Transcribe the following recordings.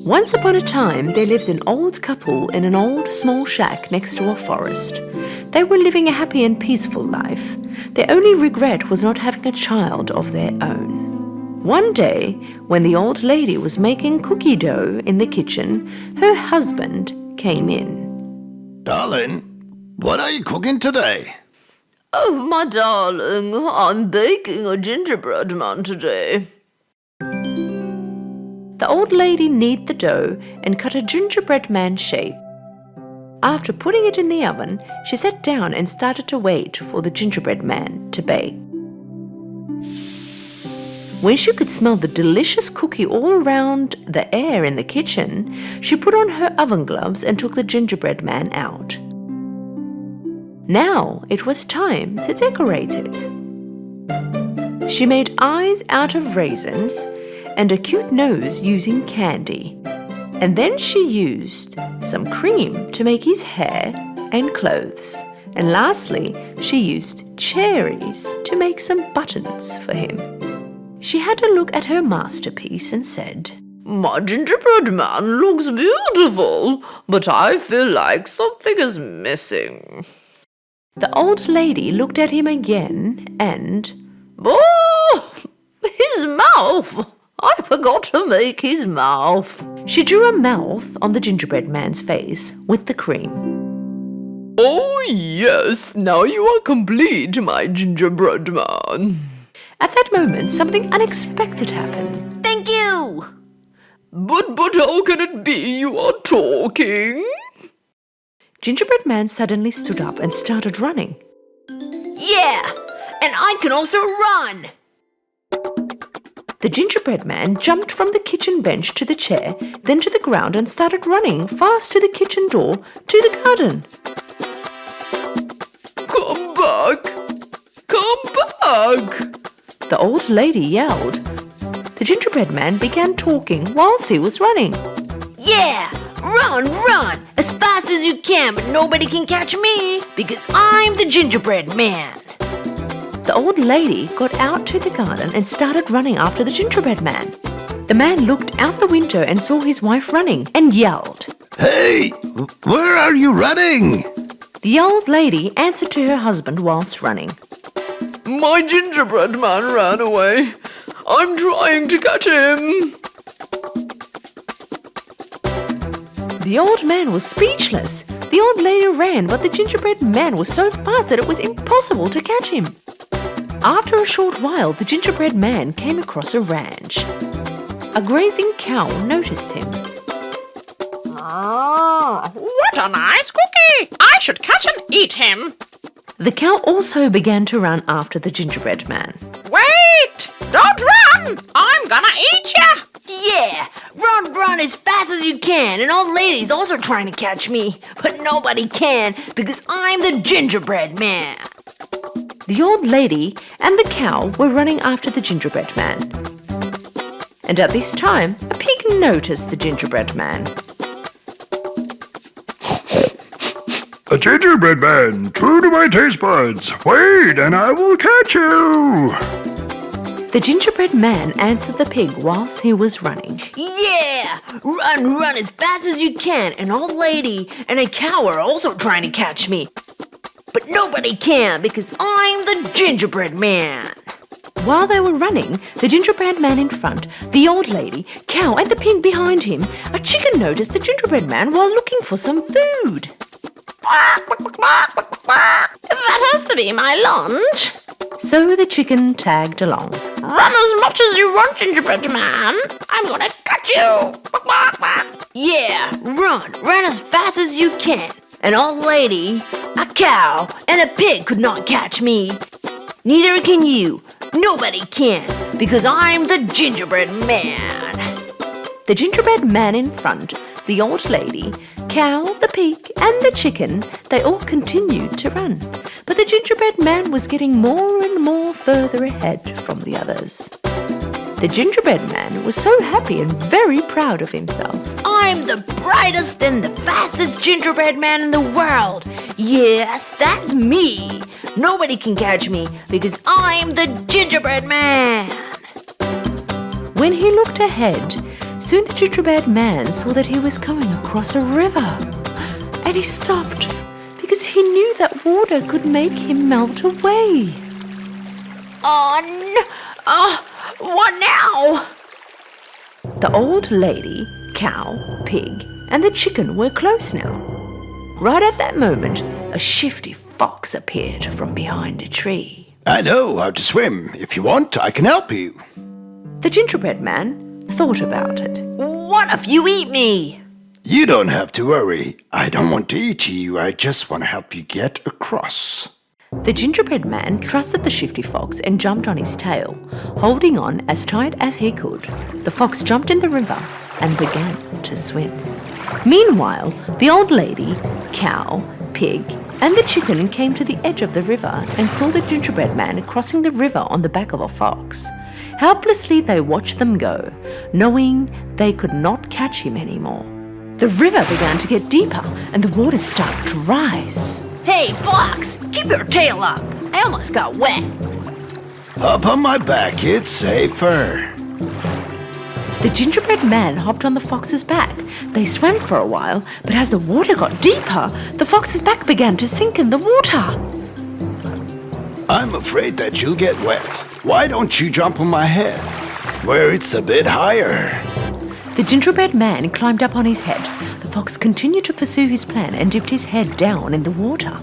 Once upon a time, there lived an old couple in an old small shack next to a forest. They were living a happy and peaceful life. Their only regret was not having a child of their own. One day, when the old lady was making cookie dough in the kitchen, her husband came in. Darling, what are you cooking today? Oh, my darling, I'm baking a gingerbread man today. The old lady kneaded the dough and cut a gingerbread man shape. After putting it in the oven, she sat down and started to wait for the gingerbread man to bake. When she could smell the delicious cookie all around the air in the kitchen, she put on her oven gloves and took the gingerbread man out. Now it was time to decorate it. She made eyes out of raisins and a cute nose using candy. And then she used some cream to make his hair and clothes. And lastly, she used cherries to make some buttons for him. She had a look at her masterpiece and said, My gingerbread man looks beautiful, but I feel like something is missing. The old lady looked at him again and, Oh, his mouth! I forgot to make his mouth. She drew a mouth on the gingerbread man's face with the cream. Oh, yes, now you are complete, my gingerbread man. At that moment, something unexpected happened. Thank you! But how can it be you are talking? Gingerbread Man suddenly stood up and started running. Yeah, and I can also run! The gingerbread man jumped from the kitchen bench to the chair, then to the ground and started running fast to the kitchen door to the garden. Come back! Come back! The old lady yelled. The gingerbread man began talking whilst he was running. Yeah! Run! As fast as you can, but nobody can catch me because I'm the gingerbread man. The old lady got out to the garden and started running after the gingerbread man. The man looked out the window and saw his wife running and yelled, Hey, where are you running? The old lady answered to her husband whilst running. My gingerbread man ran away. I'm trying to catch him. The old man was speechless. The old lady ran, but the gingerbread man was so fast that it was impossible to catch him. After a short while, the gingerbread man came across a ranch. A grazing cow noticed him. Oh, what a nice cookie! I should catch and eat him. The cow also began to run after the gingerbread man. Wait! Don't run! I'm gonna eat ya! Yeah! Run as fast as you can, and old lady's also trying to catch me. But nobody can because I'm the gingerbread man. The old lady and the cow were running after the gingerbread man. And at this time, a pig noticed the gingerbread man. A gingerbread man, true to my taste buds. Wait, and I will catch you. The gingerbread man answered the pig whilst he was running. Yeah! Run as fast as you can, and old lady and a cow are also trying to catch me. But nobody can because I'm the gingerbread man. While they were running, the gingerbread man in front, the old lady, cow and the pig behind him, a chicken noticed the gingerbread man while looking for some food. That has to be my lunch. So the chicken tagged along. Run as much as you want, gingerbread man. I'm gonna catch you. Yeah, run as fast as you can. An old lady, a cow, and a pig could not catch me. Neither can you. Nobody can, because I'm the gingerbread man. The gingerbread man in front, the old lady, cow, the pig, and the chicken, they all continued to run. But the gingerbread man was getting more and more further ahead from the others. The gingerbread man was so happy and very proud of himself. I'm the brightest and the fastest gingerbread man in the world. Yes, that's me. Nobody can catch me because I'm the gingerbread man. When he looked ahead, Soon the gingerbread man saw that he was coming across a river, and he stopped because he knew that water could make him melt away. Oh, no. What now? The old lady, cow, pig, and the chicken were close now. Right at that moment, a shifty fox appeared from behind a tree. I know how to swim. If you want, I can help you. The gingerbread man thought about it. What if you eat me? You don't have to worry. I don't want to eat you. I just want to help you get across. The gingerbread man trusted the shifty fox and jumped on his tail, holding on as tight as he could. The fox jumped in the river and began to swim. Meanwhile, the old lady, cow, pig, and the chicken came to the edge of the river and saw the gingerbread man crossing the river on the back of a fox. Helplessly they watched them go, knowing they could not catch him anymore. The river began to get deeper and the water started to rise. Hey, Fox, keep your tail up. I almost got wet. Up on my back, it's safer. The gingerbread man hopped on the fox's back. They swam for a while, but as the water got deeper, the fox's back began to sink in the water. I'm afraid that you'll get wet. Why don't you jump on my head, where it's a bit higher? The gingerbread man climbed up on his head. The fox continued to pursue his plan and dipped his head down in the water.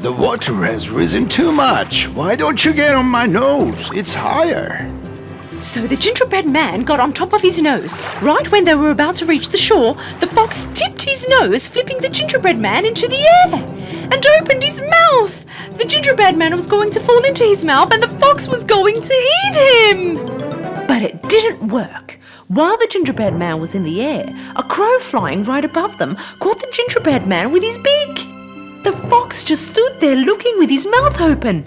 The water has risen too much. Why don't you get on my nose? It's higher. So the gingerbread man got on top of his nose. Right when they were about to reach the shore, the fox tipped his nose, flipping the gingerbread man into the air, and opened his mouth. The gingerbread man was going to fall into his mouth and the fox was going to eat him. But it didn't work. While the gingerbread man was in the air, a crow flying right above them caught the gingerbread man with his beak. The fox just stood there looking with his mouth open.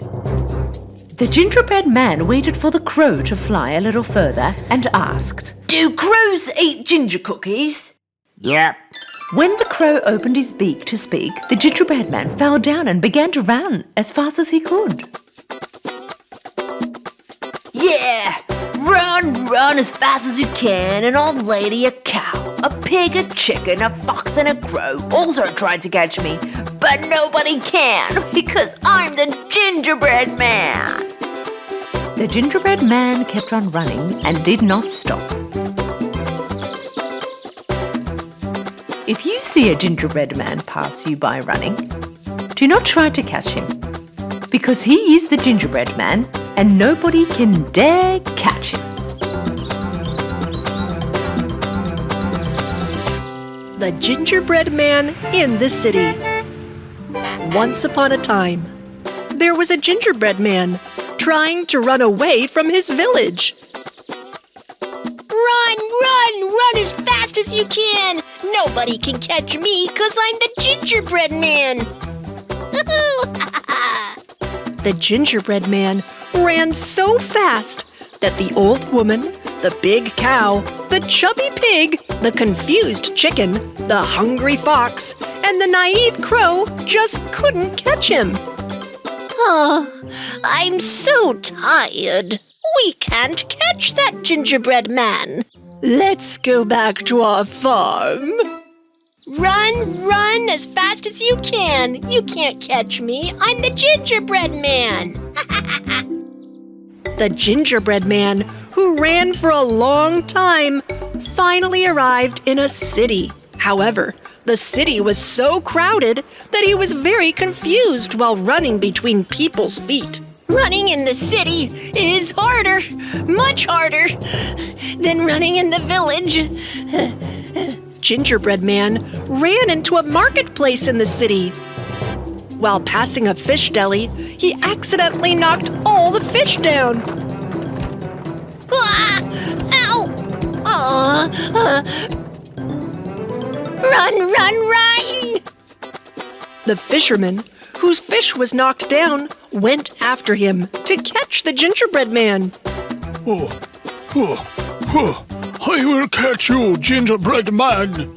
The gingerbread man waited for the crow to fly a little further and asked, Do crows eat ginger cookies? Yep. When the crow opened his beak to speak, the gingerbread man fell down and began to run as fast as he could. Yeah! Run as fast as you can. An old lady, a cow, a pig, a chicken, a fox, and a crow also tried to catch me. But nobody can because I'm the gingerbread man. The gingerbread man kept on running and did not stop. If you see a gingerbread man pass you by running, do not try to catch him, because he is the gingerbread man and nobody can dare catch him. The Gingerbread Man in the City. Once upon a time, there was a gingerbread man trying to run away from his village. Run as fast as you can. Nobody can catch me because I'm the gingerbread man. The gingerbread man ran so fast that the old woman, the big cow, the chubby pig, the confused chicken, the hungry fox, and the naive crow just couldn't catch him. Oh, I'm so tired. We can't catch that gingerbread man. Let's go back to our farm. Run as fast as you can. You can't catch me. I'm the gingerbread man. The gingerbread man, who ran for a long time, finally arrived in a city. However, the city was so crowded that he was very confused while running between people's feet. Running in the city is harder, much harder, than running in the village. Gingerbread Man ran into a marketplace in the city. While passing a fish deli, he accidentally knocked all the fish down. Ah! Ow! Run! The fisherman, whose fish was knocked down, went after him to catch the gingerbread man. I will catch you, gingerbread man.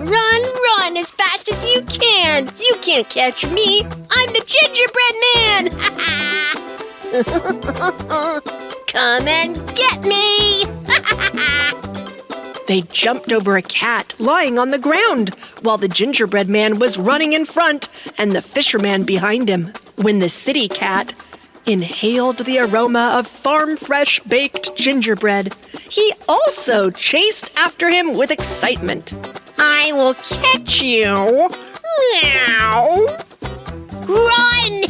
Run as fast as you can. You can't catch me. I'm the gingerbread man. Come and get me. They jumped over a cat lying on the ground while the gingerbread man was running in front and the fisherman behind him. When the city cat inhaled the aroma of farm-fresh baked gingerbread, he also chased after him with excitement. I will catch you. Meow. Run!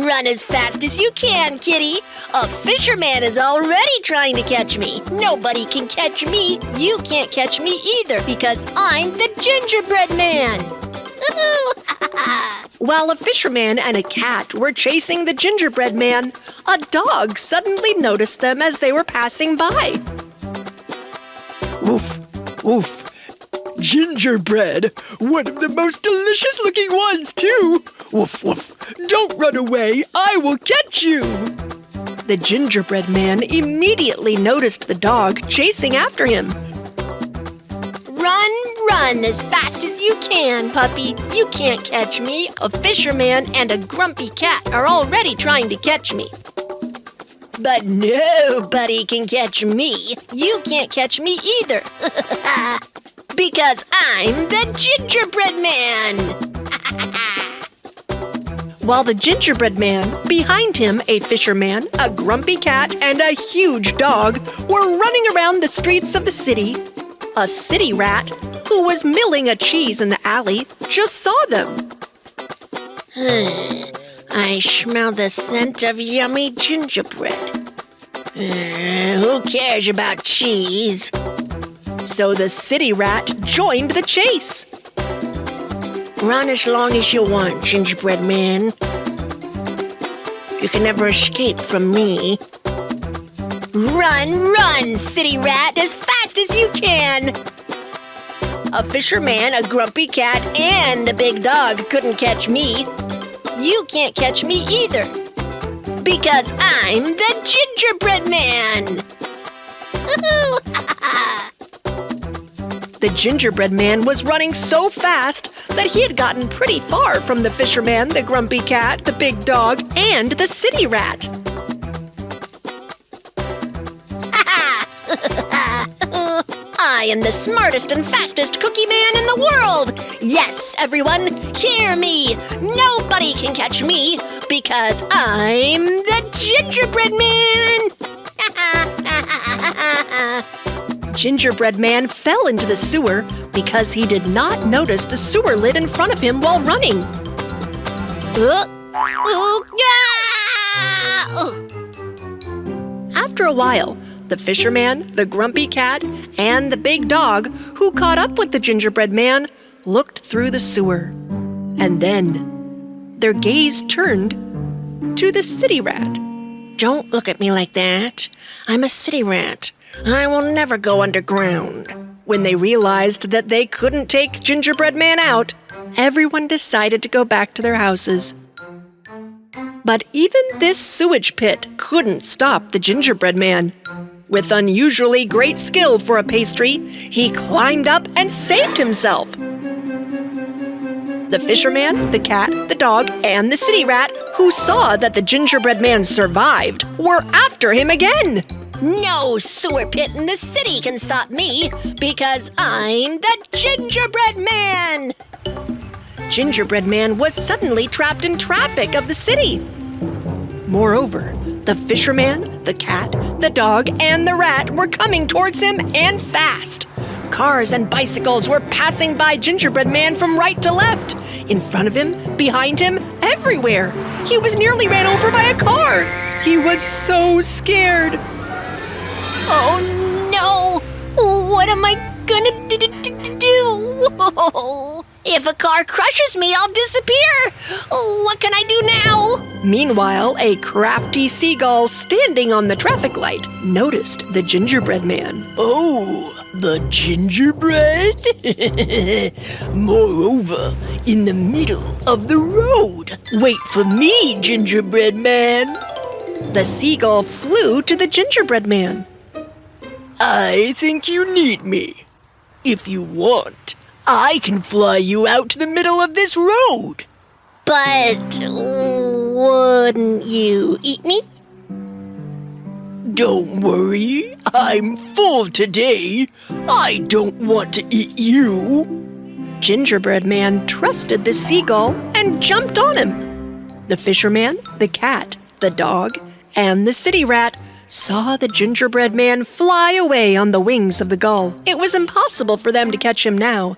Run as fast as you can, kitty. A fisherman is already trying to catch me. Nobody can catch me. You can't catch me either because I'm the gingerbread man. While a fisherman and a cat were chasing the gingerbread man, a dog suddenly noticed them as they were passing by. Woof, woof. Gingerbread, one of the most delicious-looking ones, too. Woof, woof. Don't run away. I will catch you. The gingerbread man immediately noticed the dog chasing after him. Run as fast as you can, puppy. You can't catch me. A fisherman and a grumpy cat are already trying to catch me. But nobody can catch me. You can't catch me either. Because I'm the gingerbread man. While the gingerbread man, behind him a fisherman, a grumpy cat, and a huge dog were running around the streets of the city, a city rat, who was milling a cheese in the alley, just saw them. I smell the scent of yummy gingerbread. Who cares about cheese? So the city rat joined the chase. Run as long as you want, gingerbread man. You can never escape from me. Run, city rat, as fast as you can. A fisherman, a grumpy cat, and a big dog couldn't catch me. You can't catch me either. Because I'm the gingerbread man. The gingerbread man was running so fast that he had gotten pretty far from the fisherman, the grumpy cat, the big dog, and the city rat. I am the smartest and fastest cookie man in the world. Yes, everyone, hear me. Nobody can catch me because I'm the gingerbread man. Gingerbread man fell into the sewer because he did not notice the sewer lid in front of him while running. After a while, the fisherman, the grumpy cat, and the big dog, who caught up with the gingerbread man, looked through the sewer. And then their gaze turned to the city rat. Don't look at me like that. I'm a city rat. I will never go underground. When they realized that they couldn't take Gingerbread Man out, everyone decided to go back to their houses. But even this sewage pit couldn't stop the Gingerbread Man. With unusually great skill for a pastry, he climbed up and saved himself. The fisherman, the cat, the dog, and the city rat, who saw that the Gingerbread Man survived, were after him again. No sewer pit in the city can stop me because I'm the Gingerbread Man. Gingerbread Man was suddenly trapped in traffic of the city. Moreover, the fisherman, the cat, the dog, and the rat were coming towards him and fast. Cars and bicycles were passing by Gingerbread Man from right to left. In front of him, behind him, everywhere. He was nearly ran over by a car. He was so scared. Oh no! What am I gonna do? If a car crushes me, I'll disappear. What can I do now? Meanwhile, a crafty seagull standing on the traffic light noticed the Gingerbread Man. Oh, the gingerbread? Moreover, in the middle of the road. Wait for me, Gingerbread Man. The seagull flew to the Gingerbread Man. I think you need me. If you want, I can fly you out to the middle of this road. But wouldn't you eat me? Don't worry, I'm full today. I don't want to eat you. Gingerbread Man trusted the seagull and jumped on him. The fisherman, the cat, the dog, and the city rat saw the gingerbread man fly away on the wings of the gull. It was impossible for them to catch him now.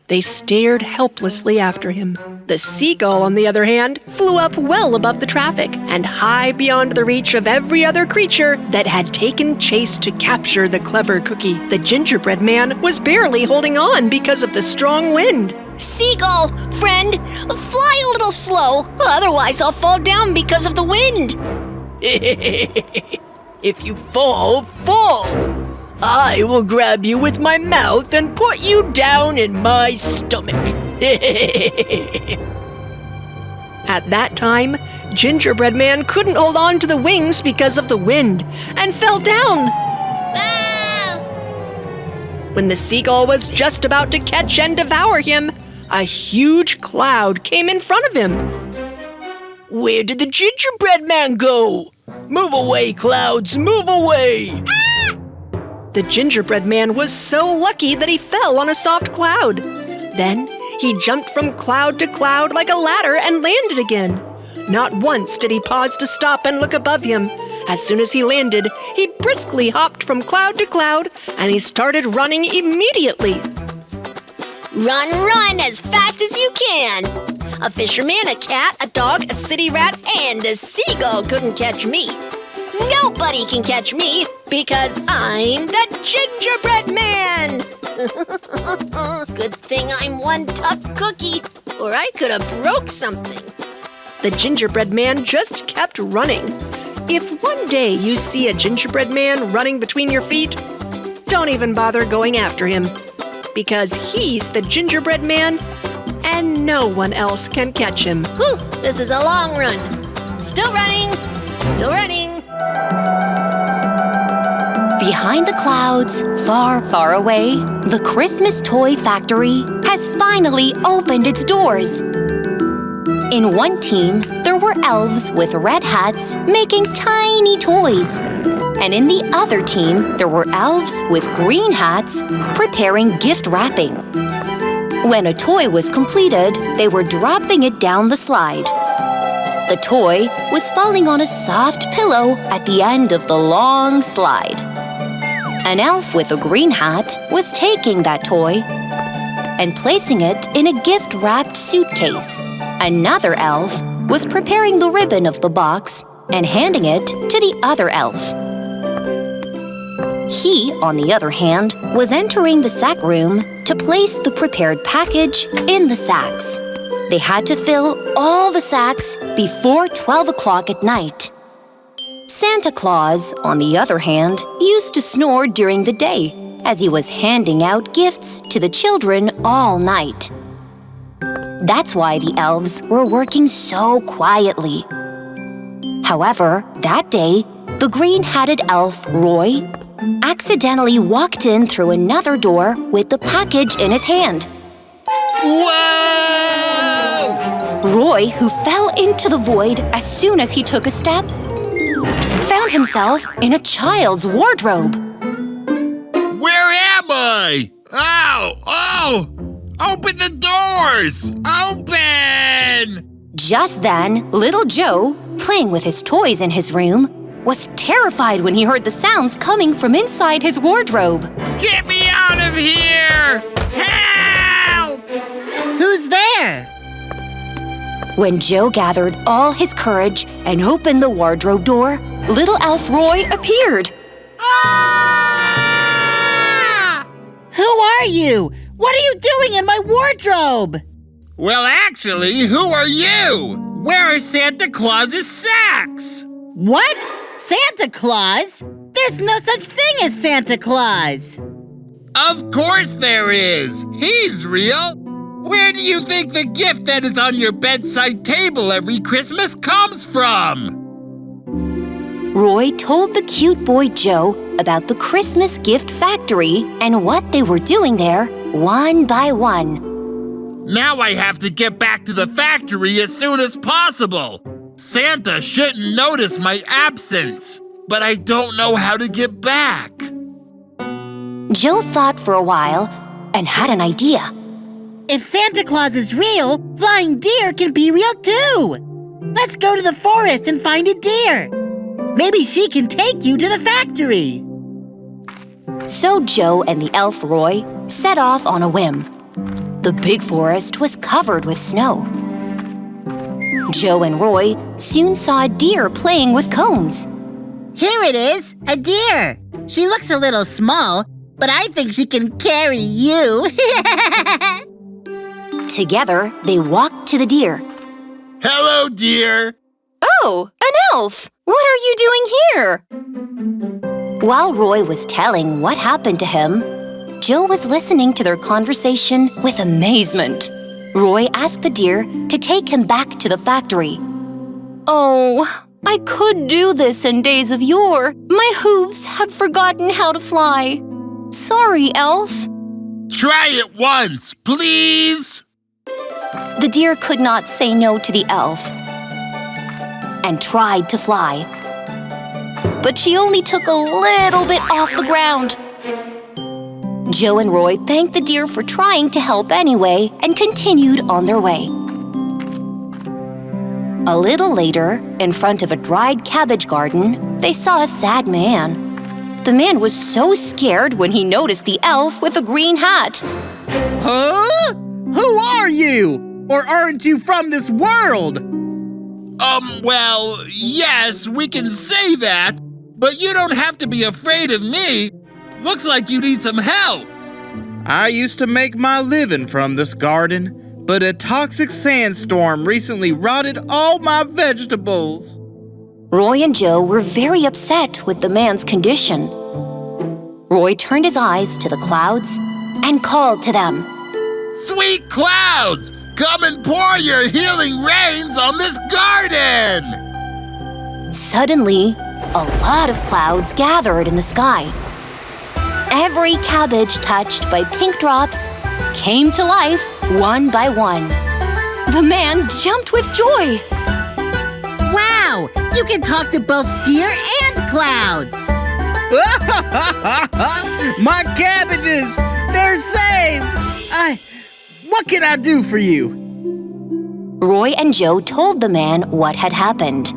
They stared helplessly after him. The seagull, on the other hand, flew up well above the traffic and high beyond the reach of every other creature that had taken chase to capture the clever cookie. The gingerbread man was barely holding on because of the strong wind. Seagull, friend, fly a little slow. Otherwise, I'll fall down because of the wind. If you fall, I will grab you with my mouth and put you down in my stomach. At that time, Gingerbread Man couldn't hold on to the wings because of the wind and fell down. When the seagull was just about to catch and devour him, a huge cloud came in front of him. Where did the gingerbread man go? Move away, clouds, move away! The gingerbread man was so lucky that he fell on a soft cloud. Then he jumped from cloud to cloud like a ladder and landed again. Not once did he pause to stop and look above him. As soon as he landed, he briskly hopped from cloud to cloud and he started running immediately. Run as fast as you can. A fisherman, a cat, a dog, a city rat, and a seagull couldn't catch me. Nobody can catch me because I'm the Gingerbread Man. Good thing I'm one tough cookie, or I could have broke something. The gingerbread man just kept running. If one day you see a gingerbread man running between your feet, don't even bother going after him, because he's the gingerbread man and no one else can catch him. Whew, this is a long run. Still running. Behind the clouds, far, far away, the Christmas toy factory has finally opened its doors. In one team, there were elves with red hats making tiny toys. And in the other team, there were elves with green hats preparing gift wrapping. When a toy was completed, they were dropping it down the slide. The toy was falling on a soft pillow at the end of the long slide. An elf with a green hat was taking that toy and placing it in a gift-wrapped suitcase. Another elf was preparing the ribbon of the box and handing it to the other elf. He, on the other hand, was entering the sack room to place the prepared package in the sacks. They had to fill all the sacks before 12 o'clock at night. Santa Claus, on the other hand, used to snore during the day as he was handing out gifts to the children all night. That's why the elves were working so quietly. However, that day, the green-hatted elf, Roy, accidentally walked in through another door with the package in his hand. Whoa! Roy, who fell into the void as soon as he took a step, found himself in a child's wardrobe. Where am I? Oh! Open the doors! Open! Just then, little Joe, playing with his toys in his room, was terrified when he heard the sounds coming from inside his wardrobe. Get me out of here! Help! Who's there? When Joe gathered all his courage and opened the wardrobe door, little elf Roy appeared. Ah! Who are you? What are you doing in my wardrobe? Well, actually, who are you? Where are Santa Claus's sacks? What? Santa Claus? There's no such thing as Santa Claus. Of course there is. He's real. Where do you think the gift that is on your bedside table every Christmas comes from? Roy told the cute boy Joe about the Christmas gift factory and what they were doing there one by one. Now I have to get back to the factory as soon as possible. Santa shouldn't notice my absence. but I don't know how to get back. Joe thought for a while and had an idea. If Santa Claus is real, flying deer can be real too. Let's go to the forest and find a deer. Maybe she can take you to the factory. So Joe and the elf Roy set off on a whim. The big forest was covered with snow. Joe and Roy soon saw a deer playing with cones. Here it is, a deer. She looks a little small, but I think she can carry you. Together, they walked to the deer. Hello, dear. Oh, an elf! What are you doing here? While Roy was telling what happened to him, Joe was listening to their conversation with amazement. Roy asked the deer to take him back to the factory. Oh, I could do this in days of yore. My hooves have forgotten how to fly. Sorry, elf. Try it once, please. The deer could not say no to the elf and tried to fly. But she only took a little bit off the ground. Joe and Roy thanked the deer for trying to help anyway and continued on their way. A little later, in front of a dried cabbage garden, they saw a sad man. The man was so scared when he noticed the elf with a green hat. Huh? Who are you? Or aren't you from this world? Well, yes, we can say that, but you don't have to be afraid of me. Looks like you need some help. I used to make my living from this garden, but a toxic sandstorm recently rotted all my vegetables. Roy and Joe were very upset with the man's condition. Roy turned his eyes to the clouds and called to them. Sweet clouds, come and pour your healing rains on this garden! Suddenly, a lot of clouds gathered in the sky. Every cabbage touched by pink drops came to life one by one. The man jumped with joy. Wow! You can talk to both deer and clouds. My cabbages! They're saved! What can I do for you? Roy and Joe told the man what had happened.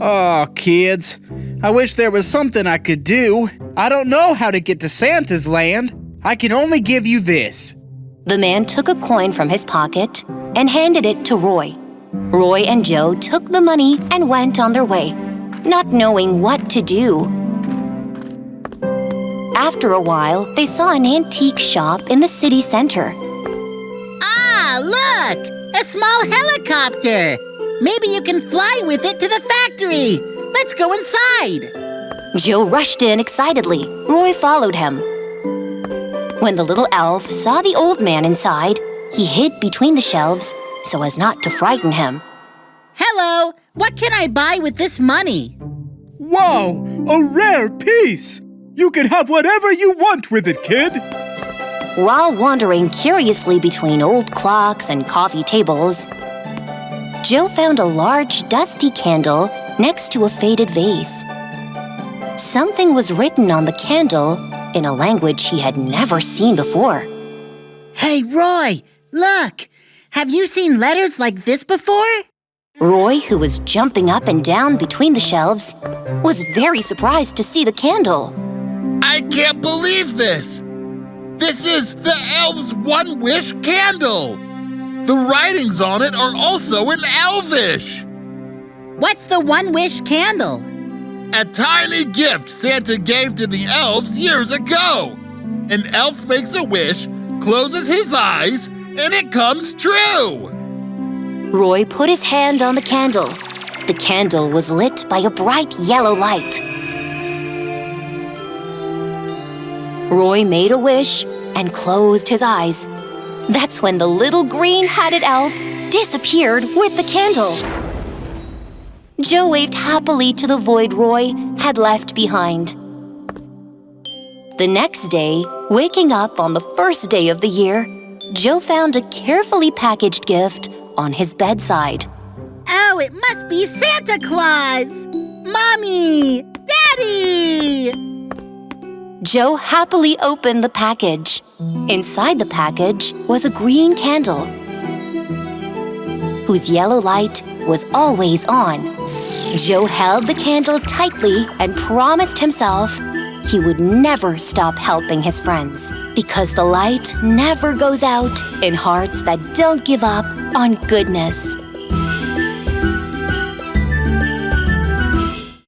Oh, kids. I wish there was something I could do. I don't know how to get to Santa's land. I can only give you this. The man took a coin from his pocket and handed it to Roy. Roy and Joe took the money and went on their way, not knowing what to do. After a while, they saw an antique shop in the city center. Ah, look! A small helicopter! Maybe you can fly with it to the factory! Let's go inside! Joe rushed in excitedly. Roy followed him. When the little elf saw the old man inside, he hid between the shelves so as not to frighten him. Hello! What can I buy with this money? Wow! A rare piece! You can have whatever you want with it, kid! While wandering curiously between old clocks and coffee tables, Joe found a large, dusty candle next to a faded vase. Something was written on the candle in a language he had never seen before. Hey, Roy! Look! Have you seen letters like this before? Roy, who was jumping up and down between the shelves, was very surprised to see the candle. I can't believe this! This is the elf's one-wish candle! The writings on it are also in Elvish! What's the one-wish candle? A tiny gift Santa gave to the elves years ago! An elf makes a wish, closes his eyes, and it comes true! Roy put his hand on the candle. The candle was lit by a bright yellow light. Roy made a wish and closed his eyes. That's when the little green-hatted elf disappeared with the candle. Joe waved happily to the void Roy had left behind. The next day, waking up on the first day of the year, Joe found a carefully packaged gift on his bedside. Oh, it must be Santa Claus! Mommy! Daddy! Joe happily opened the package. Inside the package was a green candle, whose yellow light was always on. Joe held the candle tightly and promised himself he would never stop helping his friends, because the light never goes out in hearts that don't give up on goodness.